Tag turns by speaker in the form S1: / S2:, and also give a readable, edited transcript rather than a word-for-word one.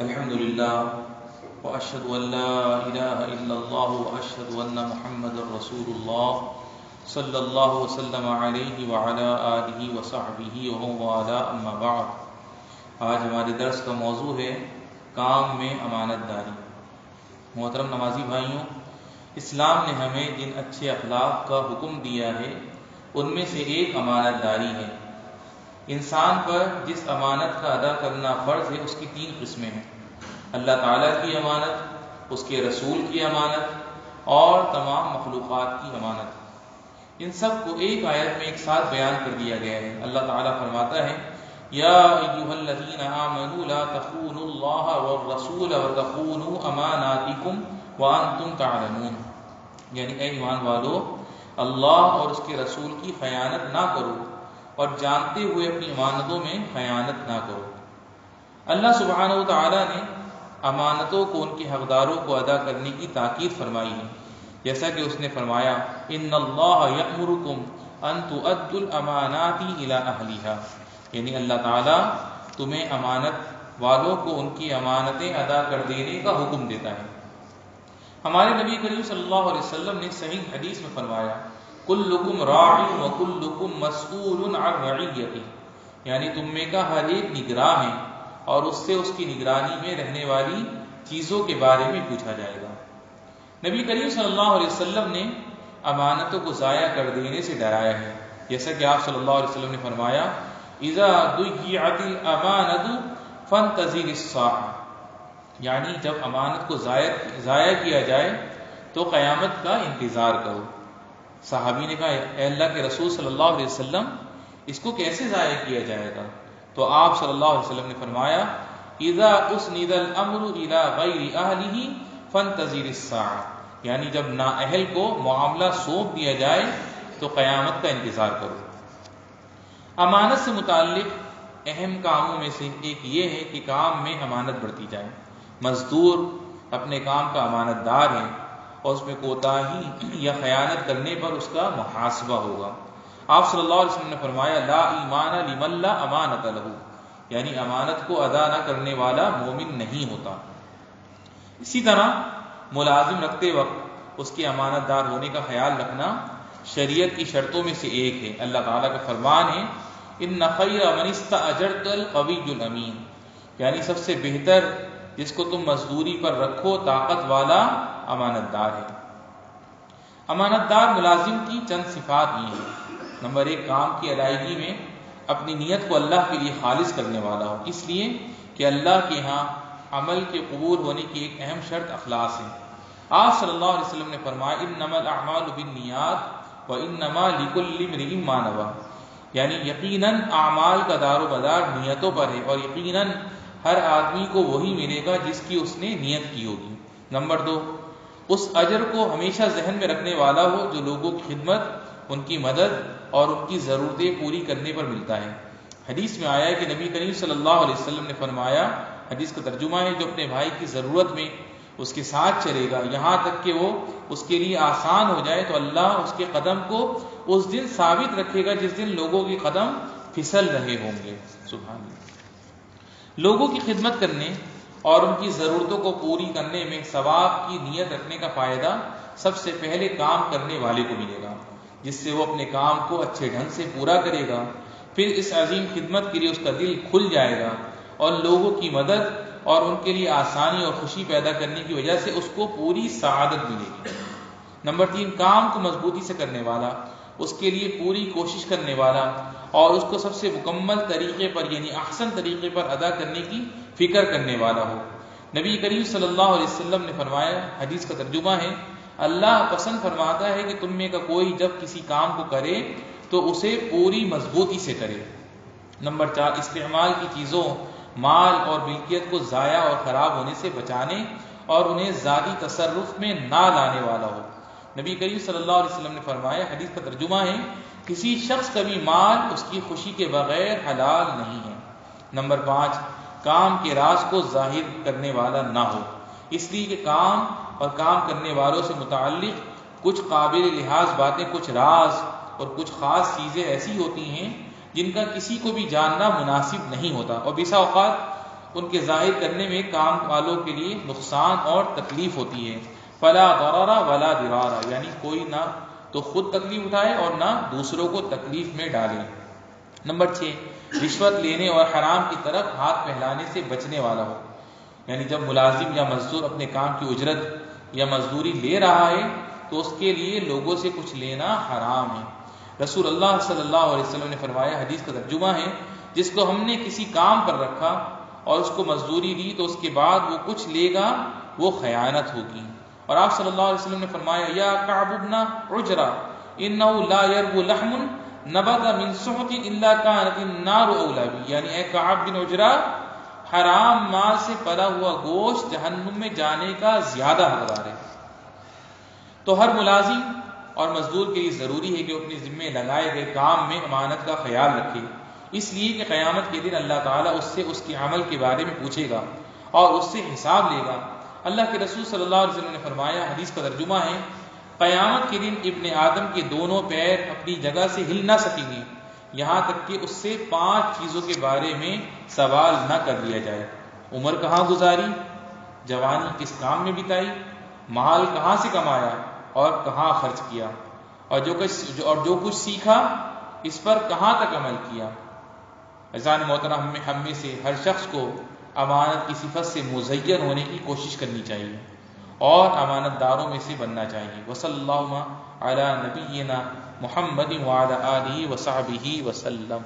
S1: الحمد لله وأشهد أن لا إله إلا الله وأشهد أن محمد رسول الله صلی اللہ وسلم علیہ وعلى آلہ وصحبہ ومن والاه اما بعد۔ آج ہمارے درس کا موضوع ہے کام میں امانت داری۔ محترم نمازی بھائیوں، اسلام نے ہمیں جن اچھے اخلاق کا حکم دیا ہے ان میں سے ایک امانت داری ہے۔ انسان پر جس امانت کا ادا کرنا فرض ہے اس کی تین قسمیں ہیں: اللہ تعالیٰ کی امانت، اس کے رسول کی امانت اور تمام مخلوقات کی امانت۔ ان سب کو ایک آیت میں ایک ساتھ بیان کر دیا گیا ہے۔ اللہ تعالیٰ فرماتا ہے: یا ایھا الذین آمنوا لا تخونوا اللہ والرسول وتخونوا اماناتکم وانتم تعلمون، یعنی اے ایمان والو، اللہ اور اس کے رسول کی خیانت نہ کرو اور جانتے ہوئے اپنی امانتوں میں خیانت نہ کرو۔ اللہ سبحانہ و تعالیٰ نے امانتوں کو ان کے حقداروں کو ادا کرنے کی تاکید فرمائی ہے، جیسا کہ اس نے فرمایا: ان اللہ یأمرکم ان تؤدوا الامانات الی اہلھا، یعنی اللہ تعالیٰ تمہیں امانت والوں کو ان کی امانتیں ادا کر دینے کا حکم دیتا ہے۔ ہمارے نبی کریم صلی اللہ علیہ وسلم نے صحیح حدیث میں فرمایا: کلکم راع وکلکم مسئول عن رعیتہ، یعنی تم میں کا ہر ایک نگراں ہے اور اس سے اس کی نگرانی میں رہنے والی چیزوں کے بارے میں پوچھا جائے گا۔ نبی کریم صلی اللہ علیہ وسلم نے امانتوں کو ضائع کر دینے سے ڈرایا ہے، جیسا کہ آپ صلی اللہ علیہ وسلم نے فرمایا: اذا ضیعت الامانۃ فانتظر الساعۃ، یعنی جب امانت کو ضائع کیا جائے تو قیامت کا انتظار کرو۔ صحابی نے کہا: اے اللہ کے رسول صلی اللہ علیہ وسلم، اس کو کیسے ضائع کیا جائے گا؟ تو آپ صلی اللہ علیہ وسلم نے فرمایا: اذا اسند الامر الى غیر اہلہ فانتظر الساعۃ، یعنی جب نااہل کو معاملہ سونپ دیا جائے تو قیامت کا انتظار کرو۔ امانت سے متعلق اہم کاموں میں سے ایک یہ ہے کہ کام میں امانت برتی جائے۔ مزدور اپنے کام کا امانت دار ہے اور اس میں کوتاہی یا خیانت کرنے پر اس کا محاسبہ ہوگا۔ آپ صلی اللہ علیہ وسلم نے فرمایا: لا ایمان لمن لا امانۃ لہ، یعنی امانت کو ادا نہ کرنے والا مومن نہیں ہوتا۔ اسی طرح ملازم رکھتے وقت اس کے امانت دار ہونے کا خیال رکھنا شریعت کی شرطوں میں سے ایک ہے۔ اللہ تعالیٰ کا فرمان ہے: ان خیر من استاجرت القوی الامین، یعنی سب سے بہتر جس کو تم مزدوری پر رکھو طاقت والا امانت دار ہے۔ امانت دار ملازم کی چند صفات یہ ہیں: نمبر 1، کام کی ادائیگی میں اپنی نیت کو اللہ کے لیے خالص کرنے والا ہو، اس لیے کہ اللہ کے ہاں عمل کے قبول ہونے کی ایک اہم شرط اخلاص ہے۔ آپ صلی اللہ علیہ وسلم نے فرمایا: انما الاعمال بالنیات وانما لکل امرئ ما نوی، یعنی یقیناً اعمال کا دار و مدار نیتوں پر ہے اور یقیناً ہر آدمی کو وہی ملے گا جس کی اس نے نیت کی ہوگی۔ نمبر 2، اس اجر کو ہمیشہ ذہن میں رکھنے والا ہو جو لوگوں کی خدمت، ان کی مدد اور ان کی ضرورتیں پوری کرنے پر ملتا ہے۔ حدیث میں آیا ہے کہ نبی کریم صلی اللہ علیہ وسلم نے فرمایا، حدیث کا ترجمہ ہے: جو اپنے بھائی کی ضرورت میں اس کے ساتھ چلے گا یہاں تک کہ وہ اس کے لیے آسان ہو جائے تو اللہ اس کے قدم کو اس دن ثابت رکھے گا جس دن لوگوں کے قدم پھسل رہے ہوں گے۔ سبحان اللہ۔ لوگوں کی خدمت کرنے اور ان کی ضرورتوں کو پوری کرنے میں ثواب کی نیت رکھنے کا فائدہ سب سے پہلے کام کرنے والے کو ملے گا، جس سے وہ اپنے کام کو اچھے ڈھنگ سے پورا کرے گا۔ پھر اس عظیم خدمت کے لیے اس کا دل کھل جائے گا اور لوگوں کی مدد اور ان کے لیے آسانی اور خوشی پیدا کرنے کی وجہ سے اس کو پوری سعادت ملے گی۔ نمبر 3، کام کو مضبوطی سے کرنے والا، اس کے لیے پوری کوشش کرنے والا اور اس کو سب سے مکمل طریقے پر یعنی احسن طریقے پر ادا کرنے کی فکر کرنے والا ہو۔ نبی کریم صلی اللہ علیہ وسلم نے فرمایا، حدیث کا ترجمہ ہے: اللہ پسند فرماتا ہے کہ تم میں کا کوئی جب کسی کام کو کرے تو اسے پوری مضبوطی سے کرے۔ نمبر 4، استعمال کی چیزوں، مال اور ملکیت کو ضائع اور خراب ہونے سے بچانے اور انہیں ذاتی تصرف میں نہ لانے والا ہو۔ نبی کریم صلی اللہ علیہ وسلم نے فرمایا، حدیث کا ترجمہ ہے: کسی شخص کا بھی مال اس کی خوشی کے بغیر حلال نہیں ہے۔ نمبر 5، کام کے راز کو ظاہر کرنے والا نہ ہو، اس لیے کہ کام اور کام کرنے والوں سے متعلق کچھ قابل لحاظ باتیں، کچھ راز اور کچھ خاص چیزیں ایسی ہوتی ہیں جن کا کسی کو بھی جاننا مناسب نہیں ہوتا، اور بسا اوقات ان کے ظاہر کرنے میں کام والوں کے لیے نقصان اور تکلیف ہوتی ہے. فلا ضرر ولا ضرار، یعنی کوئی نہ تو خود تکلیف اٹھائے اور نہ دوسروں کو تکلیف میں ڈالے. نمبر 6، رشوت لینے اور حرام کی طرف ہاتھ پھیلانے سے بچنے والا ہو. یعنی جب ملازم یا مزدور اپنے کام کی اجرت یا مزدوری لے رہا ہے تو اس کے لیے لوگوں سے کچھ لینا حرام ہے. رسول اللہ صلی اللہ علیہ وسلم نے فرمایا، حدیث کا ترجمہ ہے، جس کو ہم نے کسی کام پر رکھا اور اس کو مزدوری دی تو اس کے بعد وہ کچھ لے گا وہ خیانت ہوگی. اور آپ صلی اللہ علیہ وسلم نے فرمایا، یا کعب بن عجرہ انه لا يربو لحم نبت من سحت الا كانت النار اولى به، یعنی اے کعب بن عجرہ، حرام مال سے پلا ہوا گوشت جہنم میں جانے کا زیادہ حقدار ہے. تو ہر ملازم اور مزدور کے لیے ضروری ہے کہ اپنے ذمے لگائے گئے کام میں امانت کا خیال رکھے، اس لیے کہ قیامت کے دن اللہ تعالیٰ اس سے اس کے عمل کے بارے میں پوچھے گا اور اس سے حساب لے گا. اللہ کے رسول صلی اللہ علیہ وسلم نے فرمایا، حدیث کا ترجمہ ہے، قیامت کے دن ابن آدم کے دونوں پیر اپنی جگہ سے ہل نہ سکیں گے یہاں تک کہ اس سے 5 چیزوں کے بارے میں سوال نہ کر لیا جائے. عمر کہاں گزاری، جوانی کس کام میں بتائی، مال کہاں سے کمایا اور کہاں خرچ کیا، اور جو کچھ سیکھا اس پر کہاں تک عمل کیا. عزیزان محترم، ہم میں سے ہر شخص کو امانت کی صفت سے مزین ہونے کی کوشش کرنی چاہیے اور امانت داروں میں سے بننا چاہیے. وصلی اللہ علی نبینا محمد وعلی آلہ وصحبہ وسلم.